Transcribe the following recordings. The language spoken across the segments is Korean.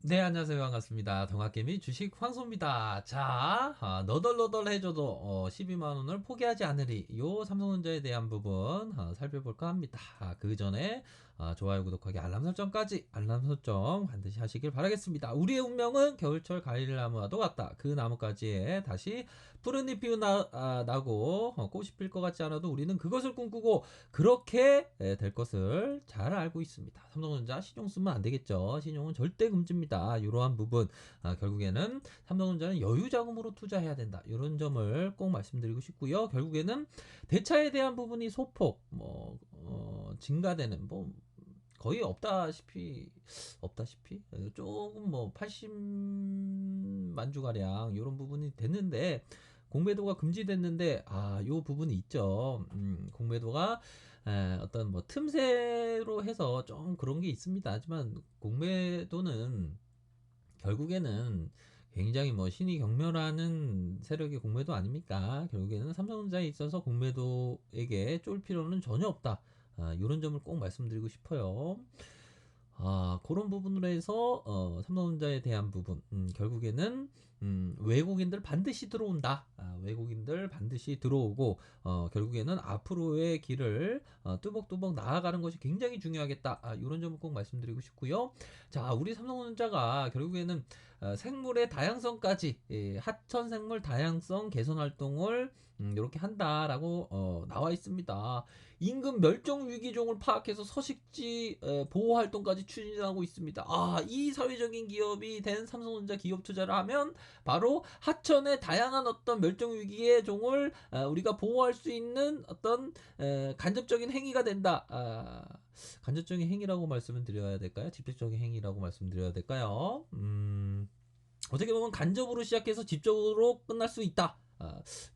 네, 안녕하세요. 반갑습니다. 동학개미 주식 황소입니다. 자, 너덜너덜 해줘도 12만 원을 포기하지 않으리. 요 삼성전자에 대한 부분 살펴볼까 합니다. 그 전에 좋아요, 구독하기, 알람 설정까지 알람 설정 반드시 하시길 바라겠습니다. 우리의 운명은 겨울철 과일나무와도 같다. 그 나무까지에 다시 푸른 잎이 나고 꽃이 필 것 같지 않아도 우리는 그것을 꿈꾸고 그렇게 될 것을 잘 알고 있습니다. 삼성전자 신용 쓰면 안 되겠죠. 신용은 절대 금지입니다. 이러한 부분 결국에는 삼성전자는 여유 자금으로 투자해야 된다. 이런 점을 꼭 말씀드리고 싶고요. 결국에는 대차에 대한 부분이 소폭 증가되는 거의 없다시피 조금 뭐 80만 주가량 이런 부분이 됐는데 공매도가 금지됐는데 요 부분이 있죠. 공매도가 어떤 뭐 틈새로 해서 좀 그런 게 있습니다. 하지만 공매도는 결국에는 굉장히 뭐 신이 경멸하는 세력의 공매도 아닙니까? 결국에는 삼성전자에 있어서 공매도에게 쫄 필요는 전혀 없다. 이런 점을 꼭 말씀드리고 싶어요. 그런 부분으로 해서 삼성전자에 대한 부분 결국에는 외국인들 반드시 들어온다. 외국인들 반드시 들어오고 결국에는 앞으로의 길을 뚜벅뚜벅 나아가는 것이 굉장히 중요하겠다. 이런 점을 꼭 말씀드리고 싶고요. 자, 우리 삼성전자가 결국에는 생물의 다양성까지 하천 생물 다양성 개선 활동을 이렇게 한다라고 나와 있습니다. 임금 멸종 위기종을 파악해서 서식지 보호 활동까지 추진하고 있습니다. 이 사회적인 기업이 된 삼성전자 기업 투자를 하면 바로 하천의 다양한 어떤 멸종 위기의 종을 우리가 보호할 수 있는 어떤 간접적인 행위가 된다. 간접적인 행위라고 말씀을 드려야 될까요? 직접적인 행위라고 말씀드려야 될까요? 어떻게 보면 간접으로 시작해서 직접으로 끝날 수 있다.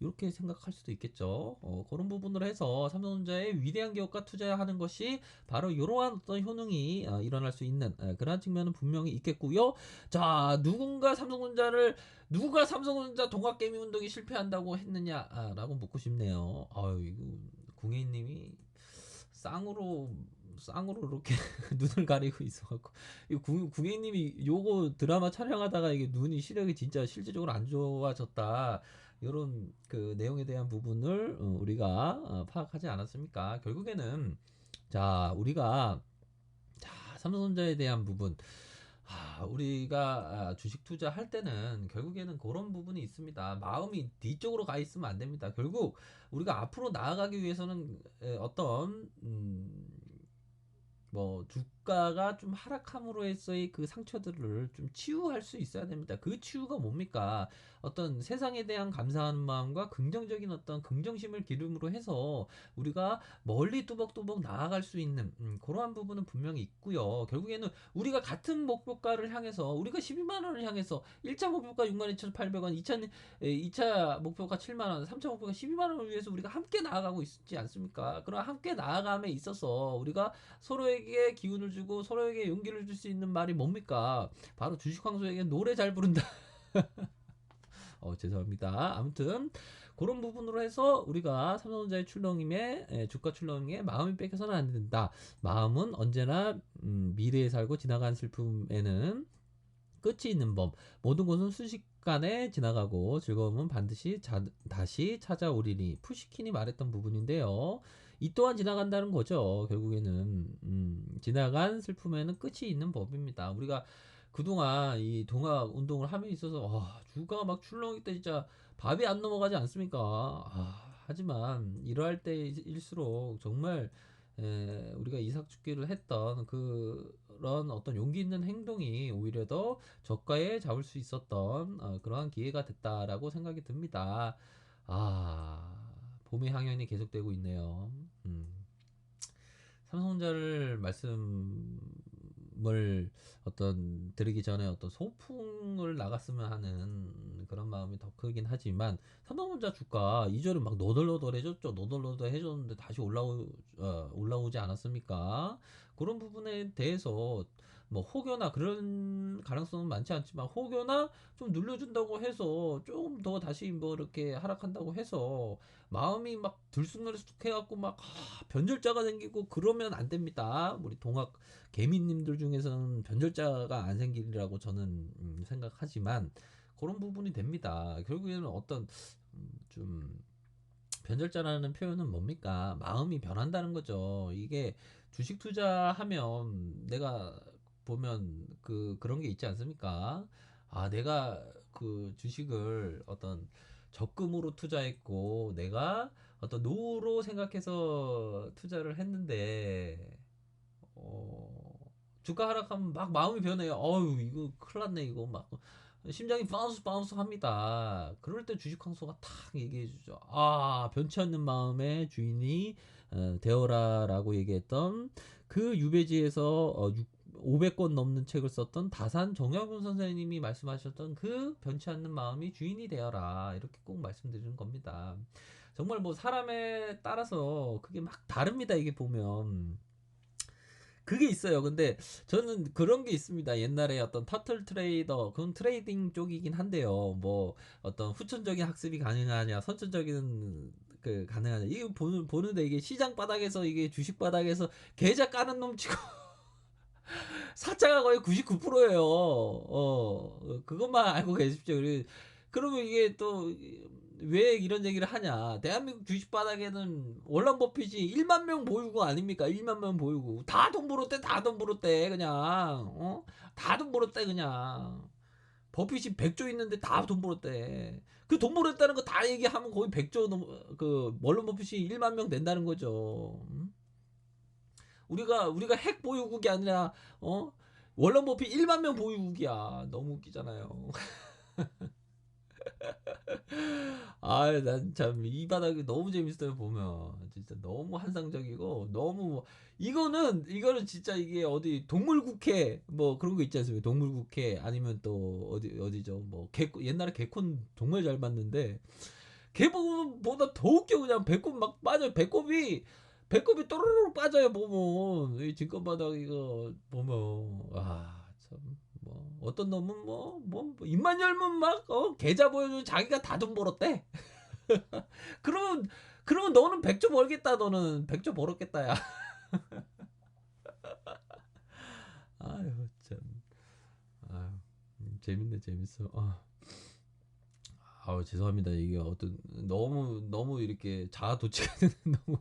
이렇게 생각할 수도 있겠죠. 그런 부분으로 해서 삼성전자의 위대한 기업과 투자하는 것이 바로 이러한 어떤 효능이 일어날 수 있는 그러한 측면은 분명히 있겠고요. 자, 누가 삼성전자 동학개미 운동이 실패한다고 했느냐라고 묻고 싶네요. 아유, 이거 궁예님이 쌍으로 이렇게 눈을 가리고 있어갖고 이 궁예님이 요거 드라마 촬영하다가 이게 눈이 시력이 진짜 실질적으로 안 좋아졌다 이런 그 내용에 대한 부분을 우리가 파악하지 않았습니까? 결국에는 자 우리가 삼성전자에 대한 부분 우리가 주식 투자할 때는 결국에는 그런 부분이 있습니다. 마음이 뒤쪽으로 가 있으면 안 됩니다. 결국 우리가 앞으로 나아가기 위해서는 어떤 뭐 주가가 좀 하락함으로 해서의 그 상처들을 좀 치유할 수 있어야 됩니다. 그 치유가 뭡니까? 어떤 세상에 대한 감사하는 마음과 긍정적인 어떤 긍정심을 기름으로 해서 우리가 멀리 뚜벅뚜벅 나아갈 수 있는 그러한 부분은 분명히 있고요. 결국에는 우리가 같은 목표가를 향해서 우리가 12만 원을 향해서 1차 목표가 62,800원, 2차 목표가 7만 원, 3차 목표가 12만 원을 위해서 우리가 함께 나아가고 있지 않습니까? 그럼 함께 나아감에 있어서 우리가 서로에게 기운을 주고 서로에게 용기를 줄 수 있는 말이 뭡니까? 바로 주식황소에게 노래 잘 부른다. 죄송합니다. 아무튼 그런 부분으로 해서 우리가 삼성전자의 출렁임에 주가 출렁임에 마음이 뺏겨서는 안 된다. 마음은 언제나 미래에 살고 지나간 슬픔에는 끝이 있는 법. 모든 것은 순식간에 지나가고 즐거움은 반드시 다시 찾아오리니. 푸시킨이 말했던 부분인데요. 이 또한 지나간다는 거죠. 결국에는 지나간 슬픔에는 끝이 있는 법입니다. 우리가 그동안 이 동학 운동을 함에 있어서 주가가 막 출렁일 때 진짜 밥이 안 넘어가지 않습니까? 하지만 이러할 때일수록 정말 우리가 이삭죽기를 했던 그런 어떤 용기 있는 행동이 오히려 더 저가에 잡을 수 있었던 그러한 기회가 됐다라고 생각이 듭니다. 봄의 향연이 계속되고 있네요. 삼성전자를 말씀을 어떤 드리기 전에 어떤 소풍을 나갔으면 하는 그런 마음이 더 크긴 하지만 삼성전자 주가 이전에 막 너덜너덜해졌죠. 너덜너덜해졌는데 다시 올라오지 않았습니까? 그런 부분에 대해서 뭐 혹여나 그런 가능성은 많지 않지만 혹여나 좀 눌려준다고 해서 조금 더 다시 뭐 이렇게 하락한다고 해서 마음이 막 들쑥날쑥 해갖고 막 변절자가 생기고 그러면 안 됩니다. 우리 동학 개미님들 중에서는 변절자가 안 생기리라고 저는 생각하지만 그런 부분이 됩니다. 결국에는 어떤 좀 변절자라는 표현은 뭡니까? 마음이 변한다는 거죠. 이게 주식 투자하면 내가 보면 그런 게 있지 않습니까? 아, 내가 그 주식을 어떤 적금으로 투자했고 내가 어떤 노후로 생각해서 투자를 했는데 주가 하락하면 막 마음이 변해요. 어유 이거 큰일 났네 이거 막 심장이 바운스 합니다. 그럴 때 주식 황소가 탁 얘기해 주죠. 아, 변치 않는 마음의 주인이 되어라라고 얘기했던 그 유배지에서 500권 넘는 책을 썼던 다산 정약용 선생님이 말씀하셨던 그 변치 않는 마음이 주인이 되어라 이렇게 꼭 말씀드리는 겁니다. 정말 뭐 사람에 따라서 그게 막 다릅니다. 이게 보면 그게 있어요. 근데 저는 그런 게 있습니다. 옛날에 어떤 터틀 트레이더, 그건 트레이딩 쪽이긴 한데요. 뭐 어떤 후천적인 학습이 가능하냐, 선천적인 가능하냐. 이거 보는데 이게 시장 바닥에서 이게 주식 바닥에서 계좌 까는 놈 치고 사차가 거의 99%예요. 그것만 알고 계십시오. 그러면 이게 또 왜 이런 얘기를 하냐? 대한민국 주식 바닥에는 워런 버핏이 1만 명 보유고 아닙니까? 1만 명 보유고 다 돈 벌었대, 다 돈 벌었대 그냥 다 돈 벌었대 그냥. 버핏이 100조 있는데 다 돈 벌었대. 그 돈 벌었다는 거 다 얘기하면 거의 100조 넘, 워런 버핏이 1만 명 된다는 거죠. 우리가 핵 보유국이 아니라 어 월런 버핏 1만 명 보유국이야. 너무 웃기잖아요. 아, 난 참 이 바닥이 너무 재밌어요 보면 진짜 너무 환상적이고 너무 이거는 진짜 이게 어디 동물국회 뭐 그런 거 있지 않습니까? 동물국회 아니면 또 어디죠? 뭐 옛날에 개콘 정말 잘 봤는데 개보다 더 웃겨 그냥 배꼽 막 빠져 배꼽이 또르르 빠져요 보면 이 진검바닥 이거 보면 참 뭐 어떤 놈은 뭐 입만 열면 막 계좌 보여주고 자기가 다 돈 벌었대. 그러면 너는 100조 벌겠다 너는 100조 벌었겠다 야. 아유 참 아유 재밌네 재밌어. 아우 죄송합니다 이게 어떤 너무 이렇게 자아도취가 되는 너무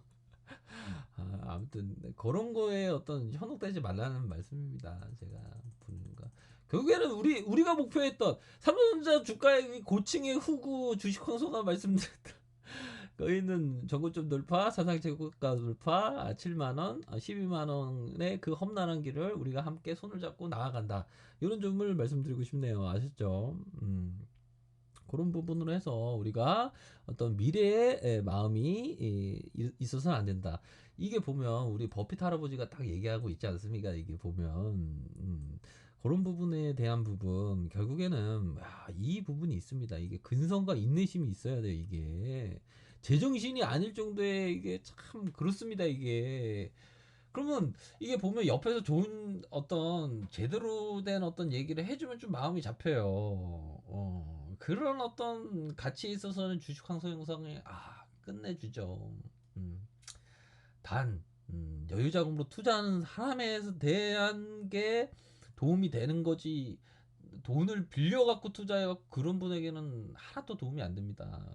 아무튼 그런 거에 어떤 현혹되지 말라는 말씀입니다. 제가 보는 거. 결국에는 우리가 목표했던 삼성전자 주가의 고층의 후구 주식 황소가 말씀드렸던 거기는 전고점 돌파, 사상 최고가 돌파, 7만 원, 12만 원의 그 험난한 길을 우리가 함께 손을 잡고 나아간다. 이런 점을 말씀드리고 싶네요. 아셨죠? 그런 부분으로 해서 우리가 어떤 미래의 마음이 있어서는 안 된다. 이게 보면 우리 버핏 할아버지가 딱 얘기하고 있지 않습니까? 이게 보면 그런 부분에 대한 부분 결국에는 이 부분이 있습니다. 이게 근성과 인내심이 있어야 돼요. 이게 제정신이 아닐 정도의 이게 참 그렇습니다. 이게 그러면 이게 보면 옆에서 좋은 어떤 제대로 된 어떤 얘기를 해주면 좀 마음이 잡혀요. 그런 어떤 가치에 있어서는 주식 황소 영상이 끝내주죠. 음, 단 여유 자금으로 투자하는 사람에 대한 게 도움이 되는 거지. 돈을 빌려 갖고 투자해 갖고 그런 분에게는 하나도 도움이 안 됩니다.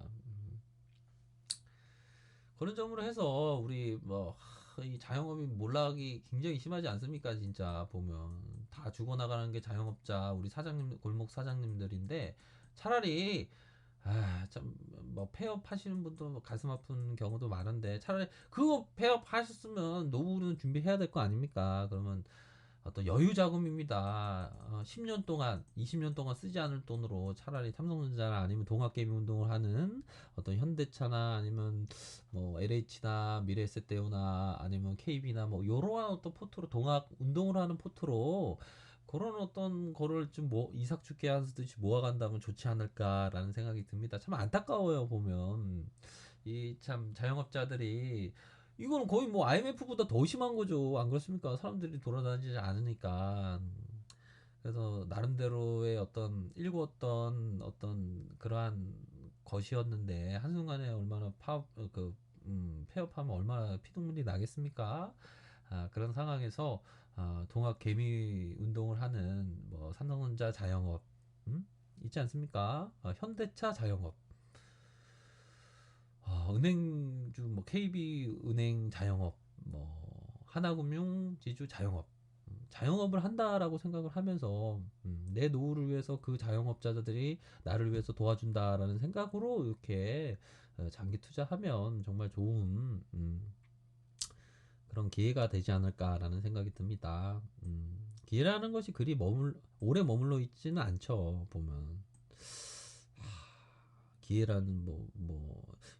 그런 점으로 해서 우리 뭐 이 자영업이 몰락이 굉장히 심하지 않습니까? 진짜 보면 다 죽어나가는 게 자영업자 우리 사장님 골목 사장님들인데 차라리 참 뭐 폐업 하시는 분도 뭐 가슴 아픈 경우도 많은데 차라리 그거 폐업 하셨으면 노후는 준비해야 될 거 아닙니까? 그러면 어떤 여유 자금입니다. 10년 동안, 20년 동안 쓰지 않을 돈으로 차라리 삼성전자나 아니면 동학개미운동을 하는 어떤 현대차나 아니면 뭐 LH나 미래에셋대우나 아니면 KB나 뭐 요러한 어떤 포트로 동학 운동을 하는 포트로 그런 어떤 거를 좀 이삭축계 하듯이 모아간다면 좋지 않을까라는 생각이 듭니다. 참 안타까워요 보면 이 참 자영업자들이 이거는 거의 뭐 IMF보다 더 심한 거죠. 안 그렇습니까? 사람들이 돌아다니지 않으니까. 그래서 나름대로의 어떤 일구었던 어떤 그러한 것이었는데 한순간에 얼마나 폐업하면 얼마나 피눈물이 나겠습니까? 그런 상황에서 동학 개미 운동을 하는 뭐 삼성전자 자영업 있지 않습니까? 현대차 자영업, 은행주 뭐 KB은행 자영업, 뭐 하나금융 지주 자영업, 자영업을 한다라고 생각을 하면서 내 노후를 위해서 그 자영업자들이 나를 위해서 도와준다라는 생각으로 이렇게 장기 투자하면 정말 좋은 그런 기회가 되지 않을까라는 생각이 듭니다. 기회라는 것이 그리 오래 머물러 있지는 않죠. 보면 기회라는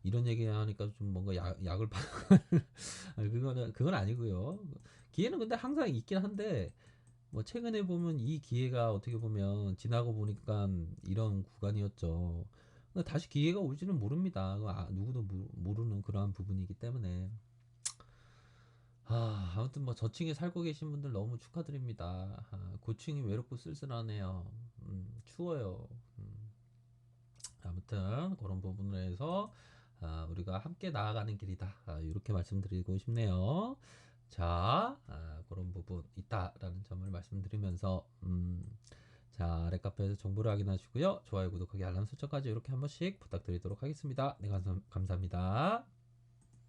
이런 얘기 하니까 좀 뭔가 약을 그건 아니고요. 기회는 근데 항상 있긴 한데 뭐 최근에 보면 이 기회가 어떻게 보면 지나고 보니까 이런 구간이었죠. 근데 다시 기회가 올지는 모릅니다. 누구도 모르는 그러한 부분이기 때문에 아무튼 뭐 저층에 살고 계신 분들 너무 축하드립니다. 고층이 외롭고 쓸쓸하네요. 추워요. 아무튼 그런 부분에서 우리가 함께 나아가는 길이다. 이렇게 말씀드리고 싶네요. 자, 그런 부분 있다라는 점을 말씀드리면서 자, 아래 카페에서 정보를 확인하시고요. 좋아요, 구독하기, 알람 설정까지 이렇게 한 번씩 부탁드리도록 하겠습니다. 네, 감사합니다.